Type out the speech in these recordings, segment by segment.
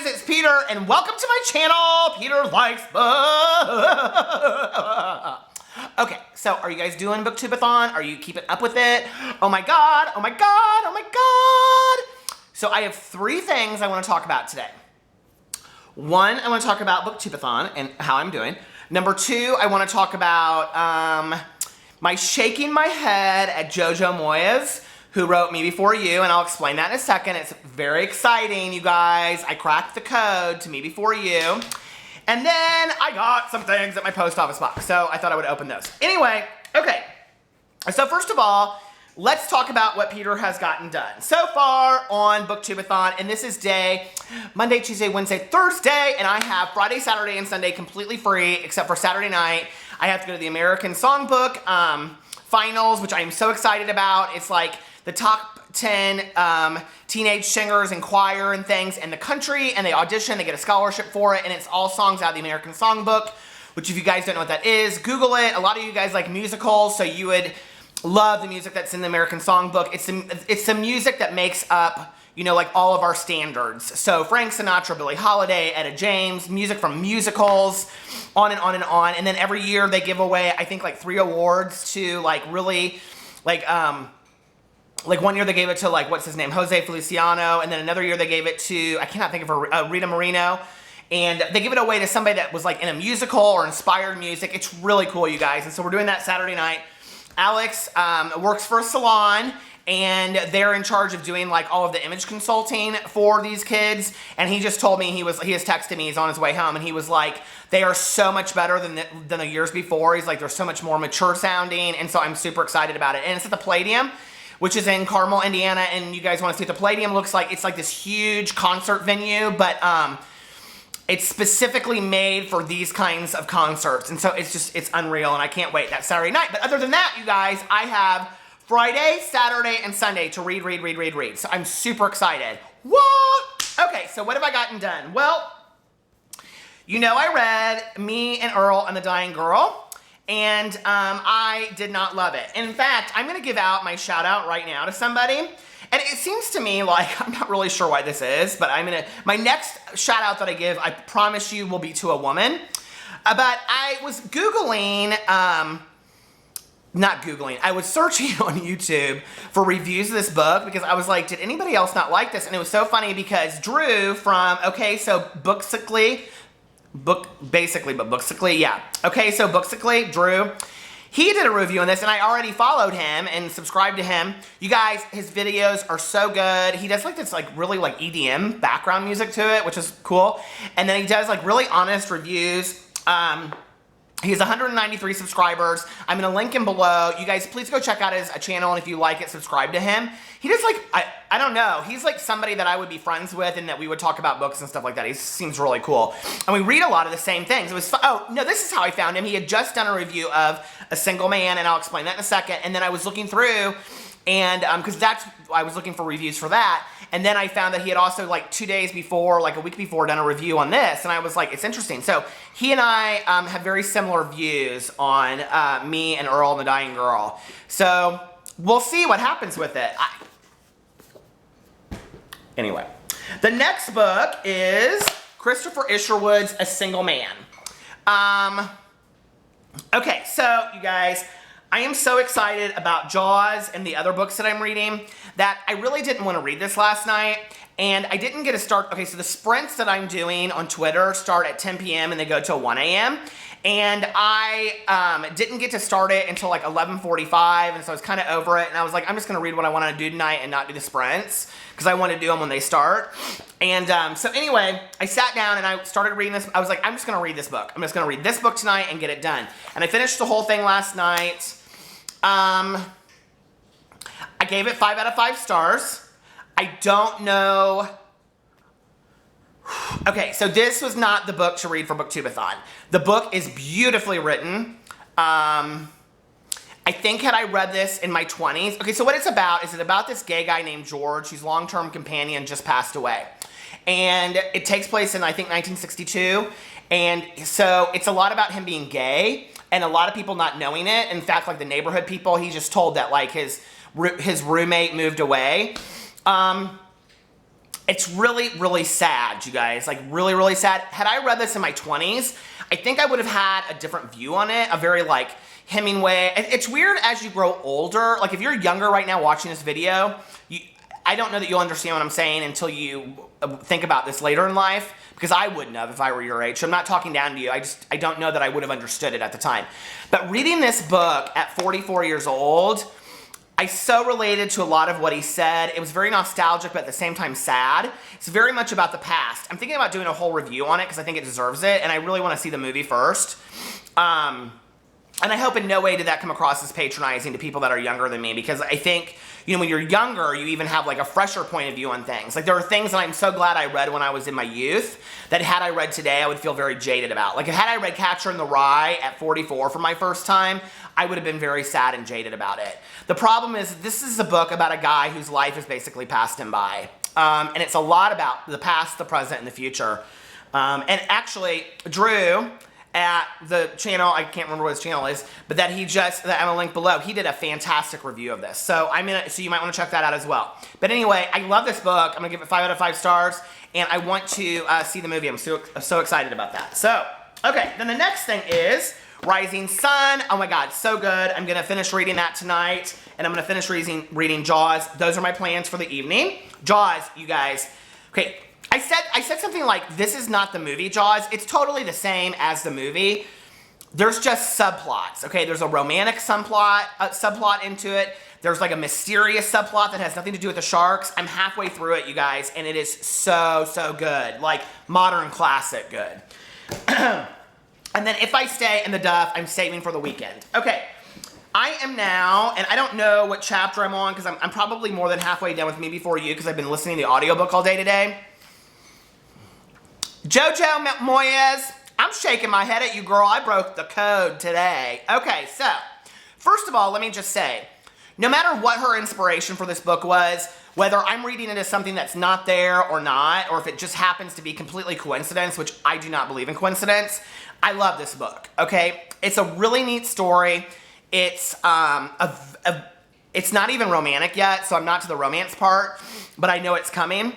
guys, it's Peter, and welcome to my channel, Peter Likes Books. Okay, so are you guys doing Booktube-A-Thon? Are you keeping up with it? Oh my god, oh my god, oh my god. So I have 3 things I want to talk about today. 1, I want to talk about Booktube-A-Thon and how I'm doing. Number 2, I want to talk about my shaking my head at Jojo Moyes, who wrote Me Before You, and I'll explain that in a second. It's very exciting, you guys. I cracked the code to Me Before You. And then I got some things at my post office box, so I thought I would open those. Anyway, okay. So first of all, let's talk about what Peter has gotten done so far on Booktube-A-Thon, and this is day Monday, Tuesday, Wednesday, Thursday, and I have Friday, Saturday, and Sunday completely free, except for Saturday night. I have to go to the American Songbook finals, which I am so excited about. It's like the top 10 teenage singers and choir and things in the country, and they audition, they get a scholarship for it, and it's all songs out of the American Songbook, which if you guys don't know what that is, Google it. A lot of you guys like musicals, so you would love the music that's in the American Songbook. It's the music that makes up, you know, like all of our standards. So Frank Sinatra, Billie Holiday, Etta James, music from musicals, on and on and on. And then every year they give away, I think, like 3 awards to like really, like one year they gave it to, like, what's his name, Jose Feliciano, and then another year they gave it to, I cannot think of her, Rita Moreno, and they give it away to somebody that was like in a musical or inspired music. It's really cool, you guys, and so we're doing that Saturday night. Alex works for a salon, and they're in charge of doing like all of the image consulting for these kids, and he just told me, he has texted me, he's on his way home, and he was like, they are so much better than the years before. He's like, they're so much more mature sounding, and so I'm super excited about it. And it's at the Palladium, which is in Carmel, Indiana, and you guys want to see what the Palladium looks like. It's like this huge concert venue, but it's specifically made for these kinds of concerts, and so it's unreal, and I can't wait. That's Saturday night. But other than that, you guys, I have Friday, Saturday, and Sunday to read. So I'm super excited. What? Okay, so what have I gotten done? Well, you know I read Me and Earl and the Dying Girl, and I did not love it. In fact, I'm gonna give out my shout out right now to somebody, and it seems to me like, I'm not really sure why this is, but my next shout out that I give, I promise you, will be to a woman. But I was Googling, not Googling, I was searching on YouTube for reviews of this book, because I was like, did anybody else not like this? And it was so funny because Drew from, okay, so Booksically, yeah. Okay, so Booksically, Drew, he did a review on this, and I already followed him and subscribed to him. You guys, his videos are so good. He does like this like really like EDM background music to it, which is cool. And then he does like really honest reviews. He has 193 subscribers. I'm gonna link him below. You guys, please go check out his channel, and if you like it, subscribe to him. He does like, I don't know, he's like somebody that I would be friends with, and that we would talk about books and stuff like that. He seems really cool. And we read a lot of the same things. It was oh, no, this is how I found him. He had just done a review of A Single Man, and I'll explain that in a second. And then I was looking through, and because I was looking for reviews for that, and then I found that he had also like 2 days before, like a week before, done a review on this, and I was like, it's interesting. So he and I have very similar views on Me and Earl and the Dying Girl. So we'll see what happens with it. Anyway, the next book is Christopher Isherwood's A Single Man. Okay, so you guys, I am so excited about Jaws and the other books that I'm reading that I really didn't want to read this last night, and I didn't get to start. Okay, so the sprints that I'm doing on Twitter start at 10 p.m. and they go till 1 a.m. And I didn't get to start it until like 11:45, and so I was kind of over it, and I was like, I'm just going to read what I want to do tonight and not do the sprints, because I want to do them when they start. And so anyway, I sat down and I started reading this. I was like, I'm just going to read this book. I'm just going to read this book tonight and get it done. And I finished the whole thing last night. I gave it 5 out of 5 stars. I don't know. Okay, so this was not the book to read for Booktube-A-Thon. The book is beautifully written. I think had I read this in my 20s. Okay, so what it's about is this gay guy named George, whose long-term companion just passed away. And it takes place in, I think, 1962. And so it's a lot about him being gay and a lot of people not knowing it. In fact, like the neighborhood people, he just told that like his roommate moved away. It's really, really sad, you guys. Like, really, really sad. Had I read this in my 20s, I think I would have had a different view on it. A very, like, Hemingway. It's weird as you grow older. Like, if you're younger right now watching this video, I don't know that you'll understand what I'm saying until you think about this later in life, because I wouldn't have if I were your age. So I'm not talking down to you. I don't know that I would have understood it at the time. But reading this book at 44 years old, I so related to a lot of what he said. It was very nostalgic, but at the same time sad. It's very much about the past. I'm thinking about doing a whole review on it because I think it deserves it, and I really want to see the movie first. And I hope in no way did that come across as patronizing to people that are younger than me, because I think, you know, when you're younger, you even have like a fresher point of view on things. Like, there are things that I'm so glad I read when I was in my youth that had I read today, I would feel very jaded about. Like, had I read Catcher in the Rye at 44 for my first time, I would have been very sad and jaded about it. The problem is, this is a book about a guy whose life has basically passed him by. And it's a lot about the past, the present, and the future. And actually, Drew at the channel, I can't remember what his channel is, but that I'm gonna link below, he did a fantastic review of this. So so you might want to check that out as well. But anyway, I love this book. I'm gonna give it 5 out of 5 stars, and I want to see the movie. I'm so excited about that. So, okay, then the next thing is Rising Sun. Oh my God, so good. I'm gonna finish reading that tonight, and I'm gonna finish reading Jaws. Those are my plans for the evening. Jaws, you guys. Okay, I said something like, this is not the movie Jaws. It's totally the same as the movie. There's just subplots, okay? There's a romantic subplot into it. There's like a mysterious subplot that has nothing to do with the sharks. I'm halfway through it, you guys, and it is so, so good. Like, modern classic good. And then if I stay in the Duff, I'm saving for the weekend. Okay, I am now, and I don't know what chapter I'm on, because I'm probably more than halfway done with Me Before You, because I've been listening to the audiobook all day today. Jojo Moyes, I'm shaking my head at you, girl. I broke the code today. Okay, so, first of all, let me just say, no matter what her inspiration for this book was, whether I'm reading it as something that's not there or not, or if it just happens to be completely coincidence, which I do not believe in coincidence, I love this book, okay? It's a really neat story. It's it's not even romantic yet, so I'm not to the romance part, but I know it's coming.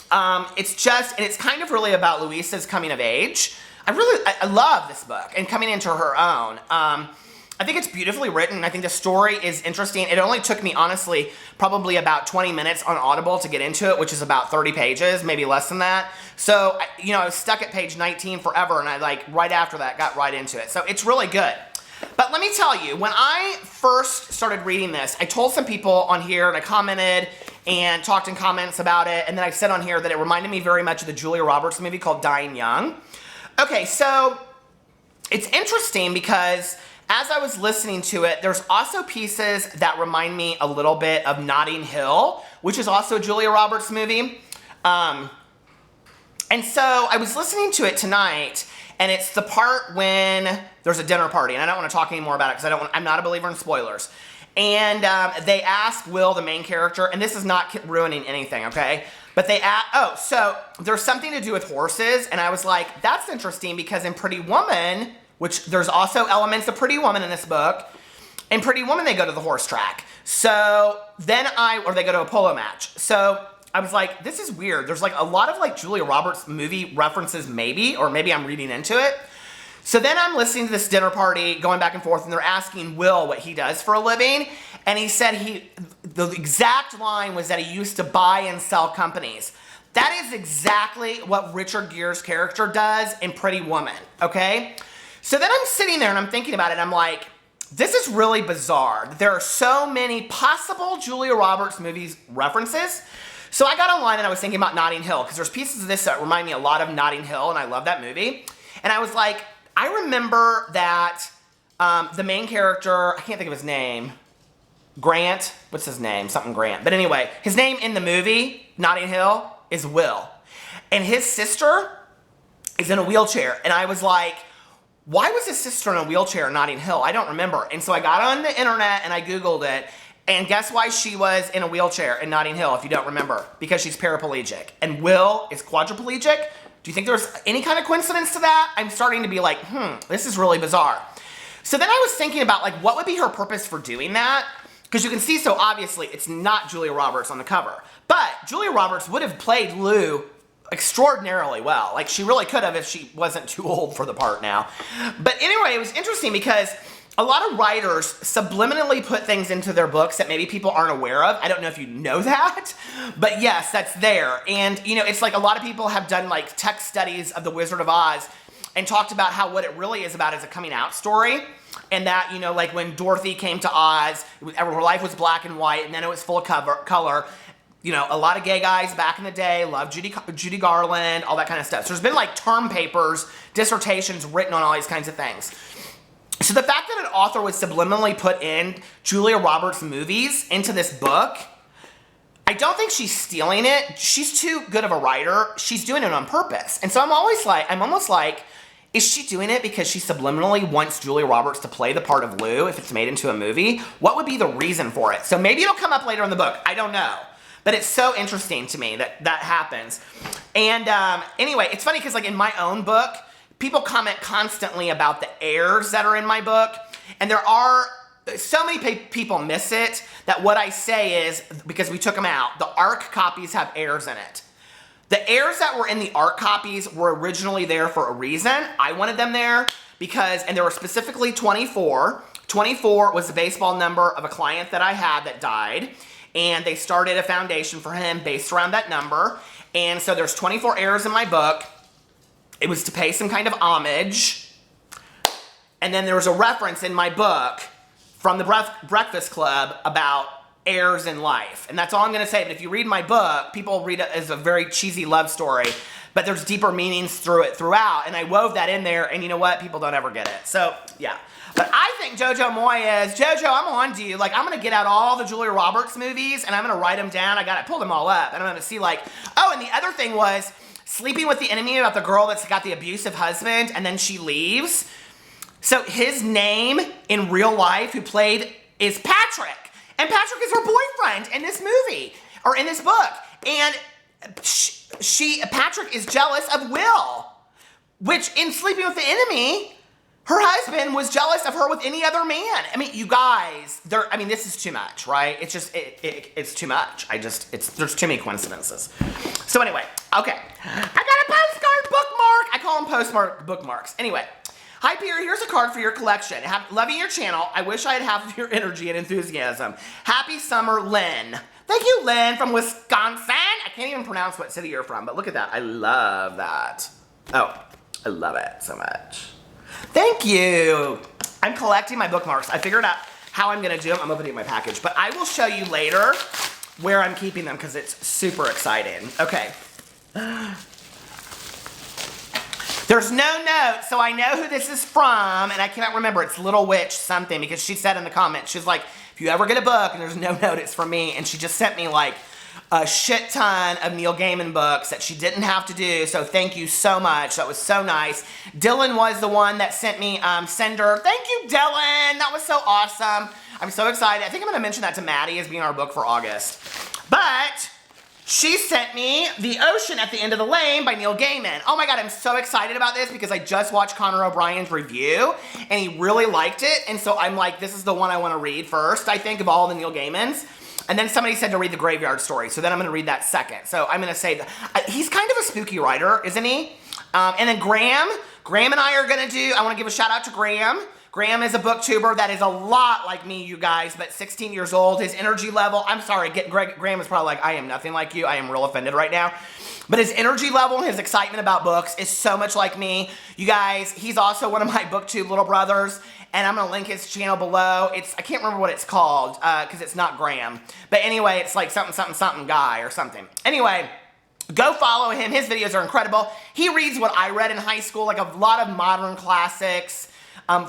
It's kind of really about Luisa's coming of age. I love this book and coming into her own. I think it's beautifully written. I think the story is interesting. It only took me, honestly, probably about 20 minutes on Audible to get into it, which is about 30 pages, maybe less than that. So, I was stuck at page 19 forever, and I, right after that, got right into it. So it's really good. But let me tell you, when I first started reading this, I told some people on here, and I commented and talked in comments about it, and then I said on here that it reminded me very much of the Julia Roberts movie called Dying Young. Okay, so it's interesting because as I was listening to it, there's also pieces that remind me a little bit of Notting Hill, which is also a Julia Roberts movie. And so I was listening to it tonight, and it's the part when there's a dinner party, and I don't want to talk anymore about it because I'm not a believer in spoilers. And they ask Will, the main character, and this is not ruining anything, okay? But they ask, so there's something to do with horses, and I was like, that's interesting because in Pretty Woman, which there's also elements of Pretty Woman in this book, in Pretty Woman they go to the horse track. So then or they go to a polo match. So I was like, this is weird. There's like a lot of like Julia Roberts movie references maybe, or maybe I'm reading into it. So then I'm listening to this dinner party going back and forth, and they're asking Will what he does for a living. And he said the exact line was that he used to buy and sell companies. That is exactly what Richard Gere's character does in Pretty Woman, okay? So then I'm sitting there and I'm thinking about it, and I'm like, this is really bizarre. There are so many possible Julia Roberts movies references. So I got online and I was thinking about Notting Hill, because there's pieces of this that remind me a lot of Notting Hill, and I love that movie. And I was like, I remember that the main character, I can't think of his name, Grant, what's his name? Something Grant. But anyway, his name in the movie, Notting Hill, is Will. And his sister is in a wheelchair. And I was like, why was his sister in a wheelchair in Notting Hill? I don't remember. And so I got on the internet and I Googled it. And guess why she was in a wheelchair in Notting Hill, if you don't remember? Because she's paraplegic. And Will is quadriplegic. Do you think there's any kind of coincidence to that? I'm starting to be like, this is really bizarre. So then I was thinking about, like, what would be her purpose for doing that? because you can see so obviously it's not Julia Roberts on the cover. But Julia Roberts would have played Lou extraordinarily well. Like, she really could have if she wasn't too old for the part now. But anyway, it was interesting because a lot of writers subliminally put things into their books that maybe people aren't aware of. I don't know if you know that, but yes, that's there. And, you know, it's like a lot of people have done like tech studies of The Wizard of Oz and talked about how what it really is about is a coming out story. And that, you know, like when Dorothy came to Oz, her life was black and white, and then it was full of color. You know, a lot of gay guys back in the day loved Judy Garland, all that kind of stuff. So there's been like term papers, dissertations written on all these kinds of things. So the fact that an author would subliminally put in Julia Roberts movies into this book, I don't think she's stealing it. She's too good of a writer. She's doing it on purpose. And so I'm almost like, is she doing it because she subliminally wants Julia Roberts to play the part of Lou if it's made into a movie? What would be the reason for it? So maybe it'll come up later in the book. I don't know. But it's so interesting to me that that happens. And anyway, it's funny because like in my own book, people comment constantly about the errors that are in my book. And there are so many people miss it that what I say is, because we took them out, the ARC copies have errors in it. The errors that were in the ARC copies were originally there for a reason. I wanted them there because, and there were specifically 24. 24 was the baseball number of a client that I had that died. And they started a foundation for him based around that number. And so there's 24 errors in my book. It was to pay some kind of homage. And then there was a reference in my book from the Breakfast Club about errors in life. And that's all I'm going to say. But if you read my book, people read it as a very cheesy love story. But there's deeper meanings through it throughout. And I wove that in there. And you know what? People don't ever get it. So, yeah. But I think Jojo Moyes, Jojo, I'm on to you. Like, I'm going to get out all the Julia Roberts movies. And I'm going to write them down. I got to pull them all up. And I'm going to see like, oh, and the other thing was Sleeping with the Enemy, about the girl that's got the abusive husband. And then she leaves. So his name in real life, who played, is Patrick. And Patrick is her boyfriend in this movie, or in this book. And Patrick is jealous of Will, which in Sleeping with the Enemy, her husband was jealous of her with any other man. I mean, you guys, this is too much, right? It's just, it's too much. There's too many coincidences. So anyway, okay. I got a postcard bookmark. I call them postmark bookmarks. Anyway. Hi, Pierre. Here's a card for your collection. Loving your channel. I wish I had half of your energy and enthusiasm. Happy summer, Lynn. Thank you, Lynn, from Wisconsin. I can't even pronounce what city you're from, but look at that. I love that. Oh, I love it so much. Thank you. I'm collecting my bookmarks. I figured out how I'm going to do them. I'm opening my package, but I will show you later where I'm keeping them because it's super exciting. Okay. There's no note, so I know who this is from, and I cannot remember. It's Little Witch something, because she said in the comments, she's like, if you ever get a book and there's no note, it's from me. And she just sent me like a shit ton of Neil Gaiman books that she didn't have to do, so thank you so much. That was so nice. Dylan was the one that sent me Sender. Thank you, Dylan. That was so awesome. I'm so excited. I think I'm going to mention that to Maddie as being our book for August. But she sent me The Ocean at the End of the Lane by Neil Gaiman. Oh my God, I'm so excited about this because I just watched Connor O'Brien's review and he really liked it. And so I'm like, this is the one I want to read first, I think, of all the Neil Gaimans. And then somebody said to read The Graveyard Story. So then I'm going to read that second. So I'm going to say that he's kind of a spooky writer, isn't he? And then Graham and I are going to do, I want to give a shout out to Graham. Graham is a booktuber that is a lot like me, you guys, but 16 years old. His energy level, I'm sorry, Graham is probably like, I am nothing like you. I am real offended right now. But his energy level and his excitement about books is so much like me. You guys, he's also one of my booktube little brothers, and I'm going to link his channel below. I can't remember what it's called because it's not Graham. But anyway, it's like something guy or something. Anyway, go follow him. His videos are incredible. He reads what I read in high school, like a lot of modern classics.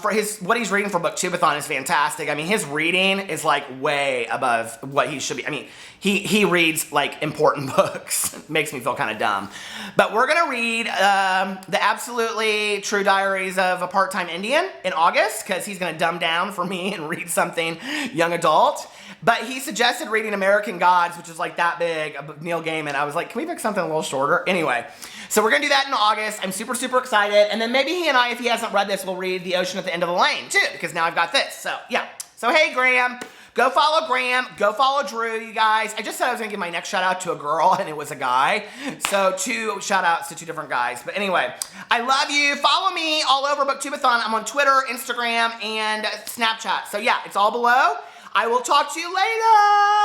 For what he's reading for Booktube-A-Thon is fantastic. I mean, his reading is like way above what he should be. I mean, he reads like important books. Makes me feel kind of dumb. But we're gonna read the Absolutely True Diaries of a Part-Time Indian in August because he's gonna dumb down for me and read something young adult. But he suggested reading American Gods, which is like that big, of Neil Gaiman. I was like, can we pick something a little shorter? Anyway, so we're going to do that in August. I'm super, super excited. And then maybe he and I, if he hasn't read this, will read The Ocean at the End of the Lane, too, because now I've got this. So, yeah. So, hey, Graham. Go follow Graham. Go follow Drew, you guys. I just said I was going to give my next shout out to a girl, and it was a guy. So 2 shout outs to 2 different guys. But anyway, I love you. Follow me all over Booktube-A-Thon. I'm on Twitter, Instagram, and Snapchat. So yeah, it's all below. I will talk to you later.